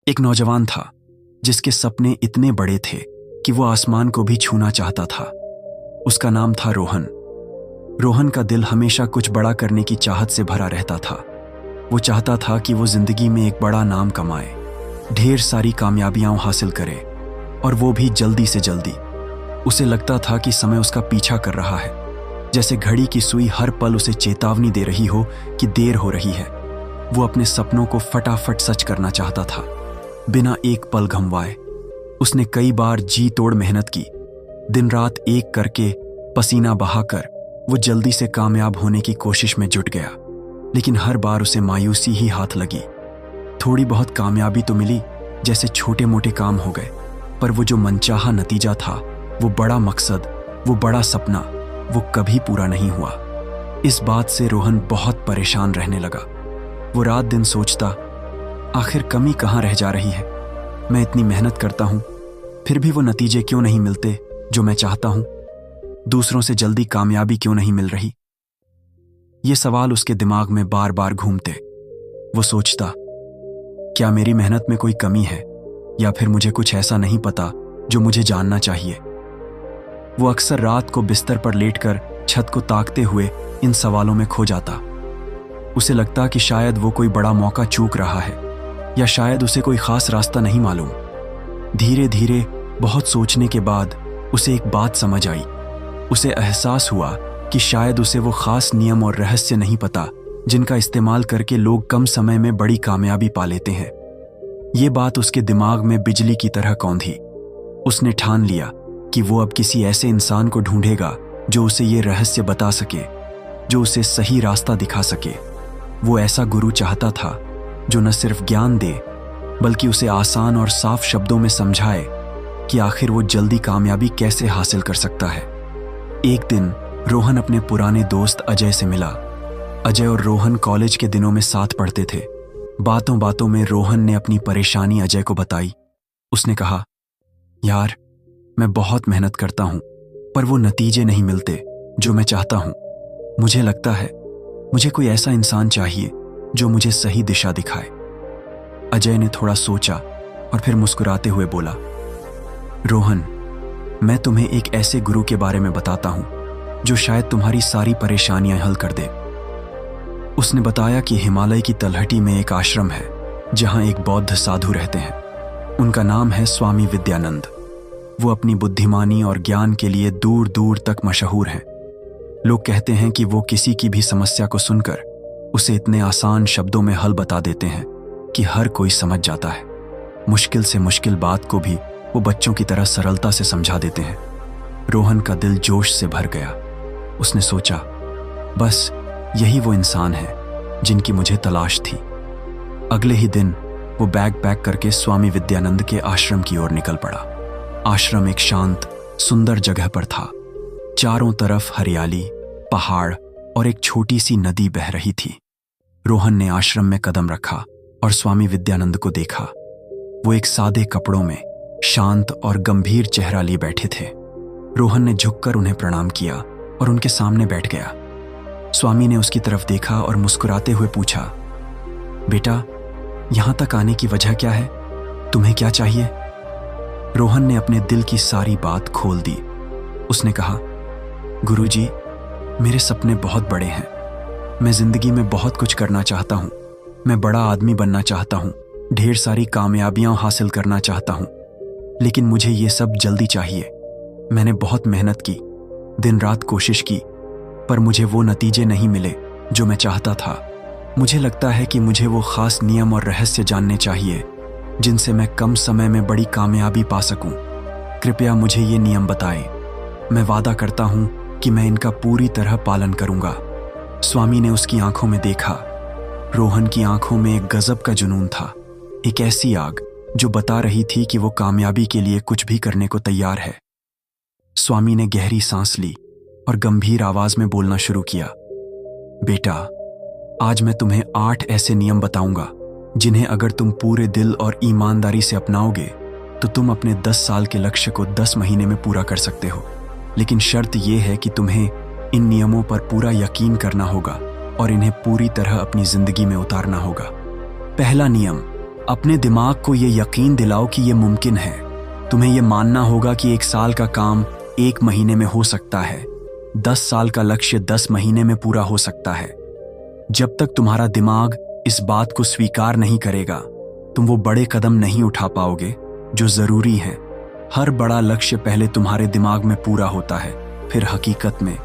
एक नौजवान था जिसके सपने इतने बड़े थे कि वो आसमान को भी छूना चाहता था। उसका नाम था रोहन। रोहन का दिल हमेशा कुछ बड़ा करने की चाहत से भरा रहता था। वो चाहता था कि वो जिंदगी में एक बड़ा नाम कमाए, ढेर सारी कामयाबियां हासिल करे, और वो भी जल्दी से जल्दी। उसे लगता था कि समय उसका पीछा कर रहा है, जैसे घड़ी की सुई हर पल उसे चेतावनी दे रही हो कि देर हो रही है। वो अपने सपनों को फटाफट सच करना चाहता था, बिना एक पल गंवाए। उसने कई बार जी तोड़ मेहनत की, दिन रात एक करके पसीना बहाकर वो जल्दी से कामयाब होने की कोशिश में जुट गया। लेकिन हर बार उसे मायूसी ही हाथ लगी। थोड़ी बहुत कामयाबी तो मिली, जैसे छोटे मोटे काम हो गए, पर वो जो मनचाहा नतीजा था, वो बड़ा मकसद, वो बड़ा सपना, वो कभी पूरा नहीं हुआ। इस बात से रोहन बहुत परेशान रहने लगा। वो रात दिन सोचता, आखिर कमी कहाँ रह जा रही है। मैं इतनी मेहनत करता हूँ, फिर भी वो नतीजे क्यों नहीं मिलते जो मैं चाहता हूँ। दूसरों से जल्दी कामयाबी क्यों नहीं मिल रही। ये सवाल उसके दिमाग में बार बार घूमते। वो सोचता, क्या मेरी मेहनत में कोई कमी है, या फिर मुझे कुछ ऐसा नहीं पता जो मुझे जानना चाहिए। वो अक्सर रात को बिस्तर पर लेटकर छत को ताकते हुए इन सवालों में खो जाता। उसे लगता कि शायद वो कोई बड़ा मौका चूक रहा है, या शायद उसे कोई खास रास्ता नहीं मालूम। धीरे धीरे बहुत सोचने के बाद उसे एक बात समझ आई। उसे एहसास हुआ कि शायद उसे वो खास नियम और रहस्य नहीं पता जिनका इस्तेमाल करके लोग कम समय में बड़ी कामयाबी पा लेते हैं। ये बात उसके दिमाग में बिजली की तरह कौंधी। उसने ठान लिया कि वो अब किसी ऐसे इंसान को ढूंढेगा जो उसे ये रहस्य बता सके, जो उसे सही रास्ता दिखा सके। वो ऐसा गुरु चाहता था जो न सिर्फ ज्ञान दे, बल्कि उसे आसान और साफ शब्दों में समझाए कि आखिर वो जल्दी कामयाबी कैसे हासिल कर सकता है। एक दिन रोहन अपने पुराने दोस्त अजय से मिला। अजय और रोहन कॉलेज के दिनों में साथ पढ़ते थे। बातों बातों में रोहन ने अपनी परेशानी अजय को बताई। उसने कहा, यार, मैं बहुत मेहनत करता हूं, पर वो नतीजे नहीं मिलते जो मैं चाहता हूं। मुझे लगता है मुझे कोई ऐसा इंसान चाहिए जो मुझे सही दिशा दिखाए। अजय ने थोड़ा सोचा और फिर मुस्कुराते हुए बोला, रोहन, मैं तुम्हें एक ऐसे गुरु के बारे में बताता हूं जो शायद तुम्हारी सारी परेशानियां हल कर दे। उसने बताया कि हिमालय की तलहटी में एक आश्रम है जहां एक बौद्ध साधु रहते हैं। उनका नाम है स्वामी विद्यानंद। वो अपनी बुद्धिमानी और ज्ञान के लिए दूर दूर तक मशहूर हैं। लोग कहते हैं कि वो किसी की भी समस्या को सुनकर उसे इतने आसान शब्दों में हल बता देते हैं कि हर कोई समझ जाता है। मुश्किल से मुश्किल बात को भी वो बच्चों की तरह सरलता से समझा देते हैं। रोहन का दिल जोश से भर गया। उसने सोचा, बस यही वो इंसान है जिनकी मुझे तलाश थी। अगले ही दिन वो बैग पैक करके स्वामी विद्यानंद के आश्रम की ओर निकल पड़ा। आश्रम एक शांत, सुंदर जगह पर था। चारों तरफ हरियाली, पहाड़ और एक छोटी सी नदी बह रही थी। रोहन ने आश्रम में कदम रखा और स्वामी विद्यानंद को देखा। वो एक सादे कपड़ों में शांत और गंभीर चेहरा लिए बैठे थे। रोहन ने झुककर उन्हें प्रणाम किया और उनके सामने बैठ गया। स्वामी ने उसकी तरफ देखा और मुस्कुराते हुए पूछा, बेटा, यहां तक आने की वजह क्या है? तुम्हें क्या चाहिए? रोहन ने अपने दिल की सारी बात खोल दी। उसने कहा, गुरुजी, मेरे सपने बहुत बड़े हैं। मैं जिंदगी में बहुत कुछ करना चाहता हूं। मैं बड़ा आदमी बनना चाहता हूं, ढेर सारी कामयाबियां हासिल करना चाहता हूं, लेकिन मुझे ये सब जल्दी चाहिए। मैंने बहुत मेहनत की, दिन रात कोशिश की, पर मुझे वो नतीजे नहीं मिले जो मैं चाहता था। मुझे लगता है कि मुझे वो खास नियम और रहस्य जानने चाहिए जिनसे मैं कम समय में बड़ी कामयाबी पा सकूं। कृपया मुझे ये नियम बताएं। मैं वादा करता हूं कि मैं इनका पूरी तरह पालन करूंगा। स्वामी ने उसकी आंखों में देखा। रोहन की आंखों में एक गजब का जुनून था, एक ऐसी आग जो बता रही थी कि वो कामयाबी के लिए कुछ भी करने को तैयार है। स्वामी ने गहरी सांस ली और गंभीर आवाज में बोलना शुरू किया, बेटा, आज मैं तुम्हें 8 ऐसे नियम बताऊंगा जिन्हें अगर तुम पूरे दिल और ईमानदारी से अपनाओगे तो तुम अपने 10 साल के लक्ष्य को 10 महीने में पूरा कर सकते हो। लेकिन शर्त यह है कि तुम्हें इन नियमों पर पूरा यकीन करना होगा और इन्हें पूरी तरह अपनी जिंदगी में उतारना होगा। पहला नियम, अपने दिमाग को ये यकीन दिलाओ कि ये मुमकिन है। तुम्हें ये मानना होगा कि 1 साल का काम 1 महीने में हो सकता है, 10 साल का लक्ष्य 10 महीने में पूरा हो सकता है। जब तक तुम्हारा दिमाग इस बात को स्वीकार नहीं करेगा, तुम वो बड़े कदम नहीं उठा पाओगे जो जरूरी हैं। हर बड़ा लक्ष्य पहले तुम्हारे दिमाग में पूरा होता है, फिर हकीकत में।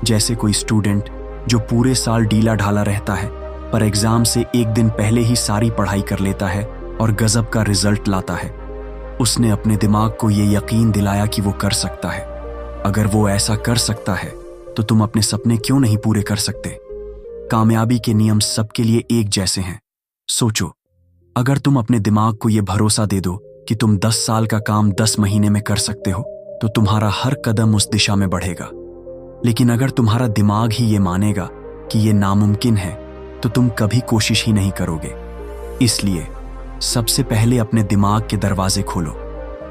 जैसे कोई स्टूडेंट जो पूरे साल ढीला ढाला रहता है, पर एग्जाम से 1 दिन पहले ही सारी पढ़ाई कर लेता है और गजब का रिजल्ट लाता है। उसने अपने दिमाग को ये यकीन दिलाया कि वो कर सकता है। अगर वो ऐसा कर सकता है तो तुम अपने सपने क्यों नहीं पूरे कर सकते? कामयाबी के नियम सबके लिए एक जैसे हैं। सोचो, अगर तुम अपने दिमाग को ये भरोसा दे दो कि तुम 10 साल का काम 10 महीने में कर सकते हो, तो तुम्हारा हर कदम उस दिशा में बढ़ेगा। लेकिन अगर तुम्हारा दिमाग ही ये मानेगा कि ये नामुमकिन है, तो तुम कभी कोशिश ही नहीं करोगे। इसलिए सबसे पहले अपने दिमाग के दरवाजे खोलो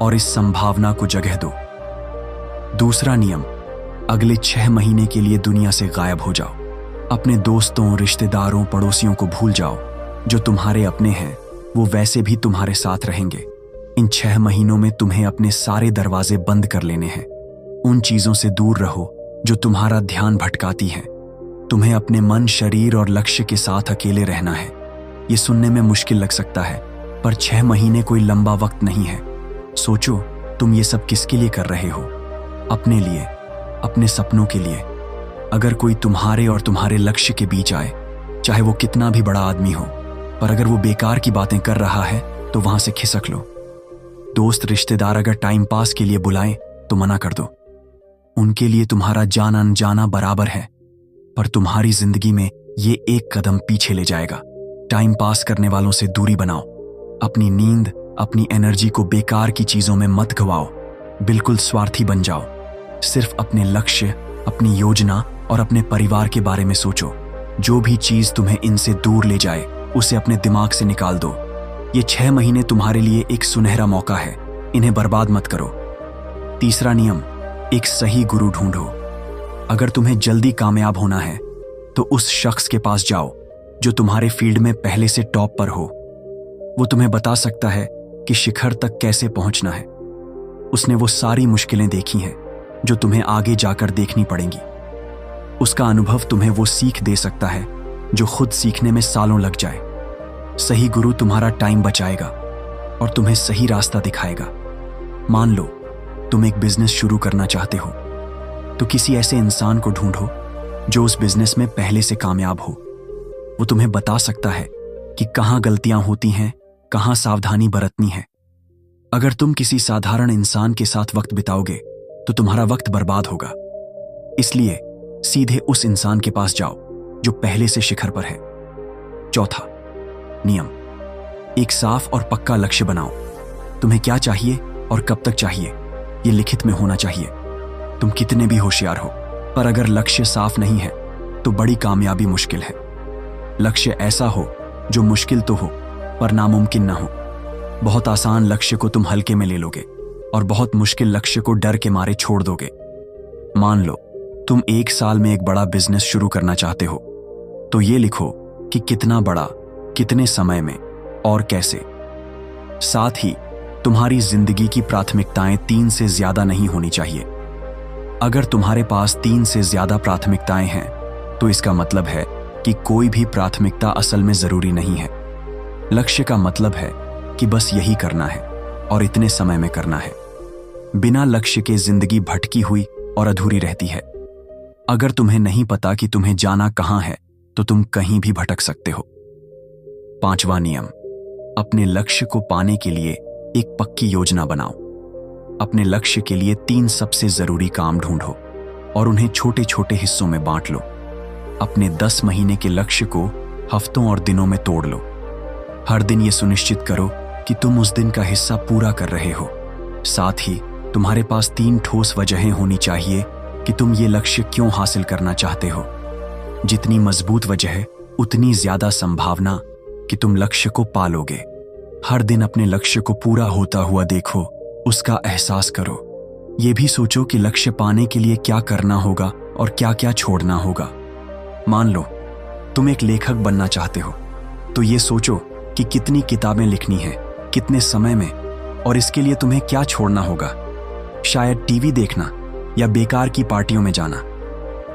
और इस संभावना को जगह दो। दूसरा नियम, अगले 6 महीने के लिए दुनिया से गायब हो जाओ। अपने दोस्तों, रिश्तेदारों, पड़ोसियों को भूल जाओ। जो तुम्हारे अपने हैं वो वैसे भी तुम्हारे साथ रहेंगे। इन 6 महीनों में तुम्हें अपने सारे दरवाजे बंद कर लेने हैं। उन चीजों से दूर रहो जो तुम्हारा ध्यान भटकाती हैं। तुम्हें अपने मन, शरीर और लक्ष्य के साथ अकेले रहना है। ये सुनने में मुश्किल लग सकता है, पर 6 महीने कोई लंबा वक्त नहीं है। सोचो, तुम ये सब किसके लिए कर रहे हो? अपने लिए, अपने सपनों के लिए। अगर कोई तुम्हारे और तुम्हारे लक्ष्य के बीच आए, चाहे वो कितना भी बड़ा आदमी हो, पर अगर वो बेकार की बातें कर रहा है तो वहां से खिसक लो। दोस्त, रिश्तेदार अगर टाइम पास के लिए बुलाएं तो मना कर दो। उनके लिए तुम्हारा जाना अनजाना बराबर है, पर तुम्हारी जिंदगी में ये एक कदम पीछे ले जाएगा। टाइम पास करने वालों से दूरी बनाओ। अपनी नींद, अपनी एनर्जी को बेकार की चीजों में मत गवाओ। बिल्कुल स्वार्थी बन जाओ। सिर्फ अपने लक्ष्य, अपनी योजना और अपने परिवार के बारे में सोचो। जो भी चीज तुम्हें इनसे दूर ले जाए, उसे अपने दिमाग से निकाल दो। ये 6 महीने तुम्हारे लिए एक सुनहरा मौका है, इन्हें बर्बाद मत करो। तीसरा नियम, एक सही गुरु ढूंढो। अगर तुम्हें जल्दी कामयाब होना है तो उस शख्स के पास जाओ जो तुम्हारे फील्ड में पहले से टॉप पर हो। वो तुम्हें बता सकता है कि शिखर तक कैसे पहुंचना है। उसने वो सारी मुश्किलें देखी हैं जो तुम्हें आगे जाकर देखनी पड़ेंगी। उसका अनुभव तुम्हें वो सीख दे सकता है जो खुद सीखने में सालों लग जाए। सही गुरु तुम्हारा टाइम बचाएगा और तुम्हें सही रास्ता दिखाएगा। मान लो तुम एक बिजनेस शुरू करना चाहते हो, तो किसी ऐसे इंसान को ढूंढो जो उस बिजनेस में पहले से कामयाब हो। वो तुम्हें बता सकता है कि कहाँ गलतियां होती हैं, कहाँ सावधानी बरतनी है। अगर तुम किसी साधारण इंसान के साथ वक्त बिताओगे तो तुम्हारा वक्त बर्बाद होगा। इसलिए सीधे उस इंसान के पास जाओ जो पहले से शिखर पर है। चौथा नियम, एक साफ और पक्का लक्ष्य बनाओ। तुम्हें क्या चाहिए और कब तक चाहिए, ये लिखित में होना चाहिए। तुम कितने भी होशियार हो, पर अगर लक्ष्य साफ नहीं है तो बड़ी कामयाबी मुश्किल है। लक्ष्य ऐसा हो जो मुश्किल तो हो पर नामुमकिन ना हो। बहुत आसान लक्ष्य को तुम हल्के में ले लोगे और बहुत मुश्किल लक्ष्य को डर के मारे छोड़ दोगे। मान लो तुम 1 साल में एक बड़ा बिजनेस शुरू करना चाहते हो, तो ये लिखो कि कितना बड़ा, कितने समय में और कैसे। साथ ही तुम्हारी जिंदगी की प्राथमिकताएं 3 से ज्यादा नहीं होनी चाहिए। अगर तुम्हारे पास 3 से ज्यादा प्राथमिकताएं हैं तो इसका मतलब है कि कोई भी प्राथमिकता असल में जरूरी नहीं है। लक्ष्य का मतलब है कि बस यही करना है और इतने समय में करना है। बिना लक्ष्य के जिंदगी भटकी हुई और अधूरी रहती है। अगर तुम्हें नहीं पता कि तुम्हें जाना कहां है तो तुम कहीं भी भटक सकते हो। 5वां नियम, अपने लक्ष्य को पाने के लिए एक पक्की योजना बनाओ। अपने लक्ष्य के लिए 3 सबसे जरूरी काम ढूंढो और उन्हें छोटे छोटे हिस्सों में बांट लो। अपने 10 महीने के लक्ष्य को हफ्तों और दिनों में तोड़ लो। हर दिन ये सुनिश्चित करो कि तुम उस दिन का हिस्सा पूरा कर रहे हो। साथ ही तुम्हारे पास 3 ठोस वजहें होनी चाहिए कि तुम ये लक्ष्य क्यों हासिल करना चाहते हो। जितनी मजबूत वजह, उतनी ज्यादा संभावना कि तुम लक्ष्य को पालोगे। हर दिन अपने लक्ष्य को पूरा होता हुआ देखो, उसका एहसास करो। ये भी सोचो कि लक्ष्य पाने के लिए क्या करना होगा और क्या क्या छोड़ना होगा। मान लो तुम एक लेखक बनना चाहते हो, तो ये सोचो कि कितनी किताबें लिखनी है, कितने समय में, और इसके लिए तुम्हें क्या छोड़ना होगा। शायद टीवी देखना या बेकार की पार्टियों में जाना।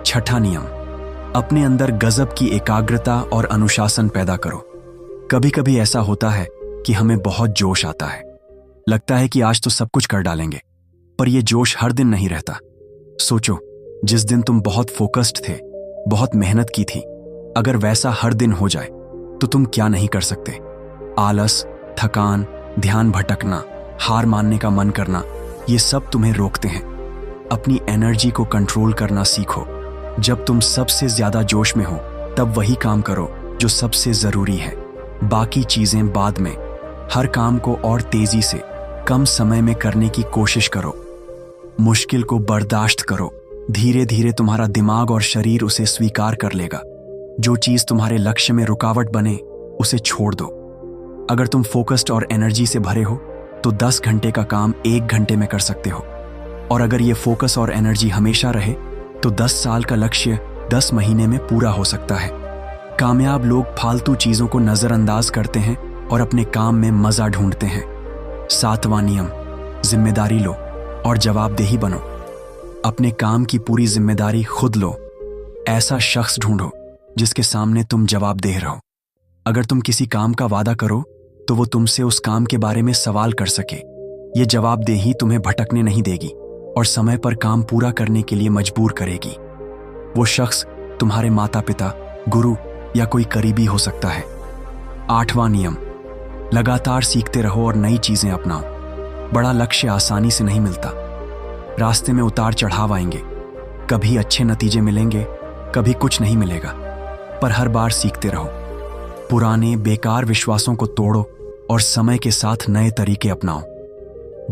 छठा नियम, अपने अंदर गजब की एकाग्रता और अनुशासन पैदा करो। कभी कभी ऐसा होता है कि हमें बहुत जोश आता है, लगता है कि आज तो सब कुछ कर डालेंगे, पर यह जोश हर दिन नहीं रहता। सोचो, जिस दिन तुम बहुत फोकस्ड थे, बहुत मेहनत की थी, अगर वैसा हर दिन हो जाए तो तुम क्या नहीं कर सकते। आलस, थकान, ध्यान भटकना, हार मानने का मन करना, ये सब तुम्हें रोकते हैं। अपनी एनर्जी को कंट्रोल करना सीखो। जब तुम सबसे ज्यादा जोश में हो तब वही काम करो जो सबसे जरूरी है, बाकी चीजें बाद में। हर काम को और तेजी से, कम समय में करने की कोशिश करो। मुश्किल को बर्दाश्त करो, धीरे धीरे तुम्हारा दिमाग और शरीर उसे स्वीकार कर लेगा। जो चीज तुम्हारे लक्ष्य में रुकावट बने उसे छोड़ दो। अगर तुम फोकस्ड और एनर्जी से भरे हो तो 10 घंटे का काम 1 घंटे में कर सकते हो, और अगर ये फोकस और एनर्जी हमेशा रहे तो 10 साल का लक्ष्य 10 महीने में पूरा हो सकता है। कामयाब लोग फालतू चीजों को नजरअंदाज करते हैं और अपने काम में मजा ढूंढते हैं। 7वां नियम, जिम्मेदारी लो और जवाबदेही बनो। अपने काम की पूरी जिम्मेदारी खुद लो। ऐसा शख्स ढूंढो जिसके सामने तुम जवाबदेह रहो। अगर तुम किसी काम का वादा करो तो वो तुमसे उस काम के बारे में सवाल कर सके। ये जवाबदेही तुम्हें भटकने नहीं देगी और समय पर काम पूरा करने के लिए मजबूर करेगी। वो शख्स तुम्हारे माता पिता, गुरु या कोई करीबी हो सकता है। 8वां नियम, लगातार सीखते रहो और नई चीजें अपनाओ। बड़ा लक्ष्य आसानी से नहीं मिलता। रास्ते में उतार चढ़ाव आएंगे, कभी अच्छे नतीजे मिलेंगे, कभी कुछ नहीं मिलेगा, पर हर बार सीखते रहो। पुराने बेकार विश्वासों को तोड़ो और समय के साथ नए तरीके अपनाओ।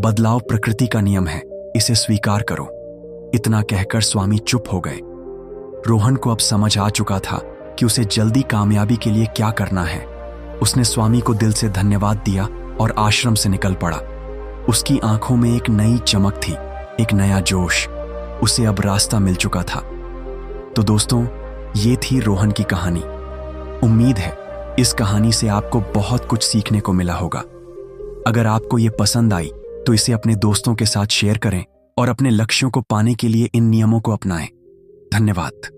बदलाव प्रकृति का नियम है, इसे स्वीकार करो। इतना कहकर स्वामी चुप हो गए। रोहन को अब समझ आ चुका था कि उसे जल्दी कामयाबी के लिए क्या करना है। उसने स्वामी को दिल से धन्यवाद दिया और आश्रम से निकल पड़ा। उसकी आंखों में एक नई चमक थी, एक नया जोश। उसे अब रास्ता मिल चुका था। तो दोस्तों, ये थी रोहन की कहानी। उम्मीद है इस कहानी से आपको बहुत कुछ सीखने को मिला होगा। अगर आपको ये पसंद आई तो इसे अपने दोस्तों के साथ शेयर करें और अपने लक्ष्यों को पाने के लिए इन नियमों को अपनाएं। धन्यवाद।